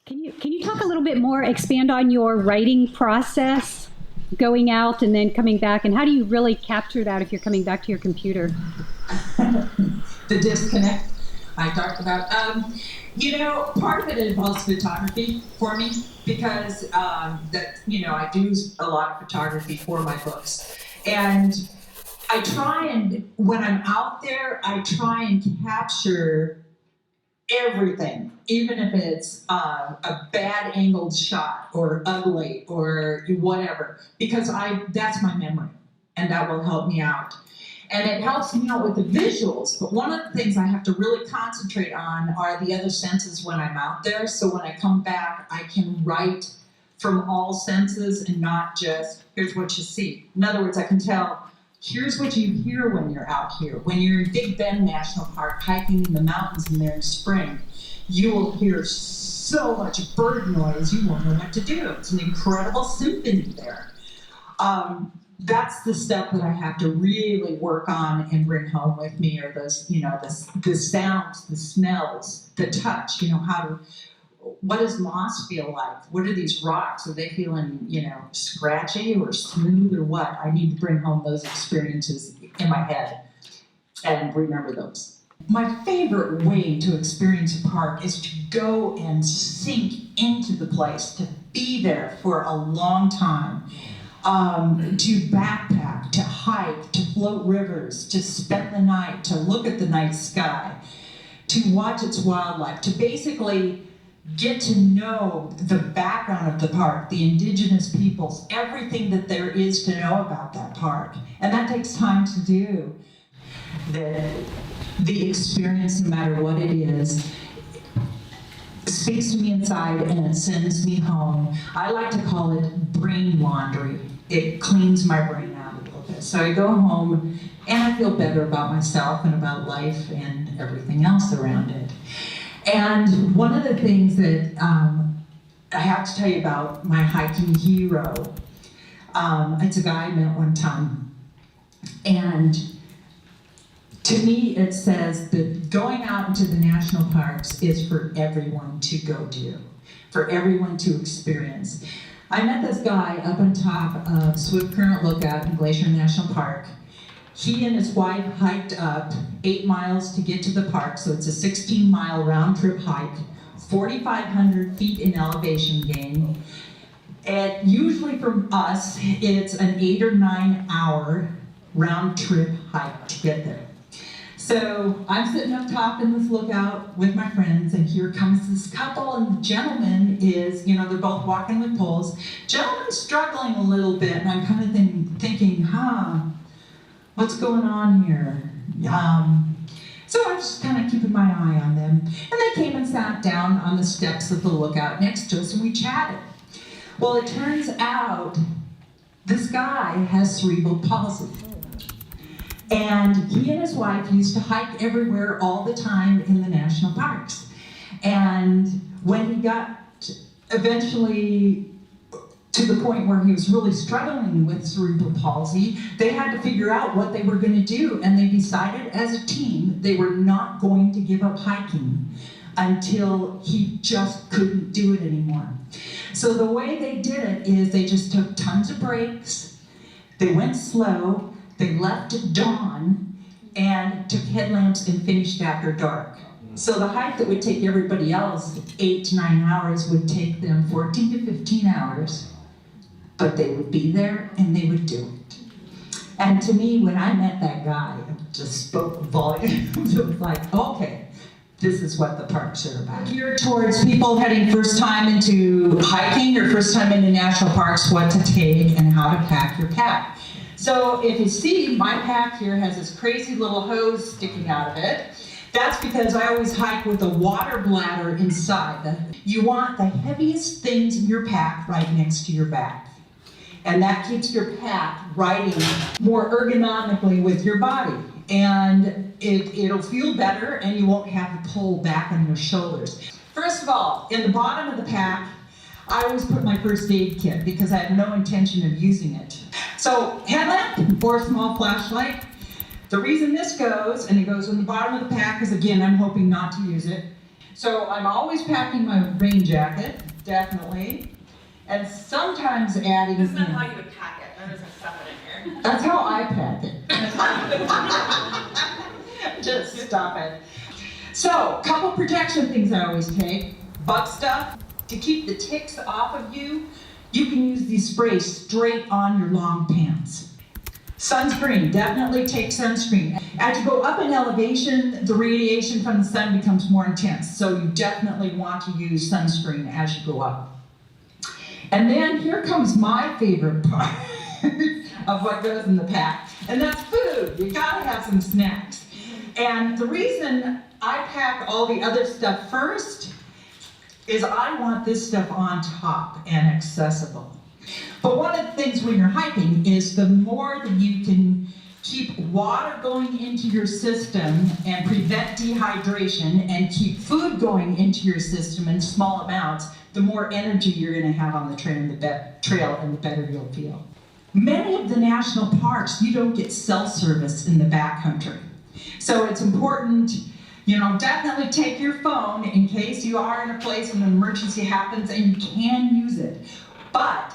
Can you talk a little bit more, expand on your writing process, going out and then coming back, and how do you really capture that if you're coming back to your computer? The disconnect I talked about. Part of it involves photography for me because I do a lot of photography for my books, and I try and when I'm out there, I try and capture everything, even if it's a bad angled shot or ugly or whatever, because that's my memory, and that will help me out. And it helps me out with the visuals, but one of the things I have to really concentrate on are the other senses when I'm out there, so when I come back, I can write from all senses and not just, here's what you see. In other words, I can tell, here's what you hear when you're out here. When you're in Big Bend National Park hiking in the mountains and they're in spring, you will hear so much bird noise, you won't know what to do. It's an incredible symphony there. That's the stuff that I have to really work on and bring home with me, or those, the sounds, the smells, the touch, what does moss feel like? What are these rocks? Are they feeling, scratchy or smooth or what? I need to bring home those experiences in my head and remember those. My favorite way to experience a park is to go and sink into the place, to be there for a long time. To backpack, to hike, to float rivers, to spend the night, to look at the night sky, to watch its wildlife, to basically get to know the background of the park, the indigenous peoples, everything that there is to know about that park. And that takes time to do. The experience, no matter what it is, speaks to me inside and it sends me home. I like to call it brain laundry. It cleans my brain out a little bit. So I go home and I feel better about myself and about life and everything else around it. And one of the things that I have to tell you about my hiking hero, it's a guy I met one time. And to me, it says that going out into the national parks is for everyone to go do, for everyone to experience. I met this guy up on top of Swift Current Lookout in Glacier National Park. He and his wife hiked up 8 miles to get to the park, so it's a 16-mile round-trip hike, 4,500 feet in elevation gain. And usually from us, it's an 8 or 9 hour round-trip hike to get there. So I'm sitting up top in this lookout with my friends, and here comes this couple, and the gentleman is, they're both walking with poles. Gentleman's struggling a little bit, and I'm kind of thinking, what's going on here? So I'm just kind of keeping my eye on them. And they came and sat down on the steps of the lookout next to us, and we chatted. Well, it turns out this guy has cerebral palsy. And he and his wife used to hike everywhere all the time in the national parks. And when he got eventually to the point where he was really struggling with cerebral palsy, they had to figure out what they were going to do. And they decided as a team they were not going to give up hiking until he just couldn't do it anymore. So the way they did it is they just took tons of breaks, they went slow, they left at dawn and took headlamps and finished after dark. So the hike that would take everybody else 8 to 9 hours would take them 14 to 15 hours, but they would be there and they would do it. And to me, when I met that guy, it just spoke volumes. It was like, okay, this is what the parks are about. Geared towards people heading first time into hiking or first time into national parks, what to take and how to pack your pack. So if you see, my pack here has this crazy little hose sticking out of it. That's because I always hike with a water bladder inside. You want the heaviest things in your pack right next to your back. And that keeps your pack riding more ergonomically with your body. And it'll feel better, and you won't have to pull back on your shoulders. First of all, in the bottom of the pack, I always put my first aid kit because I have no intention of using it. So headlamp or small flashlight. The reason this goes, and it goes in the bottom of the pack, is again, I'm hoping not to use it. So I'm always packing my rain jacket, definitely, and sometimes adding. That's not how you would pack it. There isn't stuff in here. That's how I pack it. Just stop it. So, couple protection things I always take. Bug stuff. To keep the ticks off of you, you can use these sprays straight on your long pants. Sunscreen, definitely take sunscreen. As you go up in elevation, the radiation from the sun becomes more intense, so you definitely want to use sunscreen as you go up. And then here comes my favorite part of what goes in the pack, and that's food. You gotta have some snacks. And the reason I pack all the other stuff first is I want this stuff on top and accessible. But one of the things when you're hiking is the more that you can keep water going into your system and prevent dehydration and keep food going into your system in small amounts, the more energy you're going to have on the trail and the better you'll feel. Many of the national parks, you don't get cell service in the backcountry. So it's important, definitely take your phone in case you are in a place when an emergency happens and you can use it. But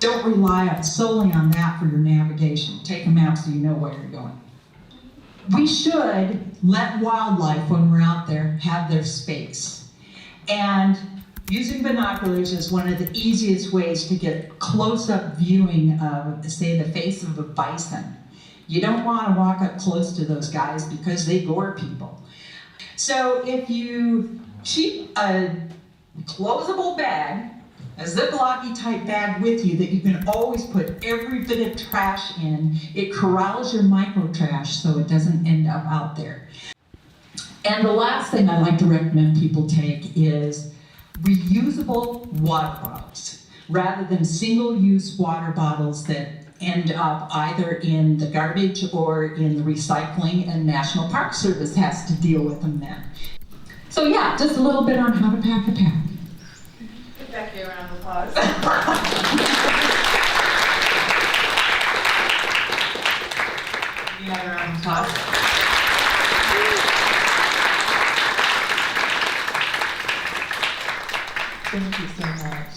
don't rely solely on that for your navigation. Take a map so you know where you're going. We should let wildlife, when we're out there, have their space. And using binoculars is one of the easiest ways to get close-up viewing of, say, the face of a bison. You don't want to walk up close to those guys because they gore people. So if you keep a closable bag, a Ziploc-y type bag with you that you can always put every bit of trash in, it corrals your micro trash so it doesn't end up out there. And the last thing I like to recommend people take is reusable water bottles, rather than single-use water bottles that end up either in the garbage or in the recycling, and National Park Service has to deal with them then. So yeah, just a little bit on how to pack a pack. Give Becky a round of applause. Another round of applause. Thank you so much.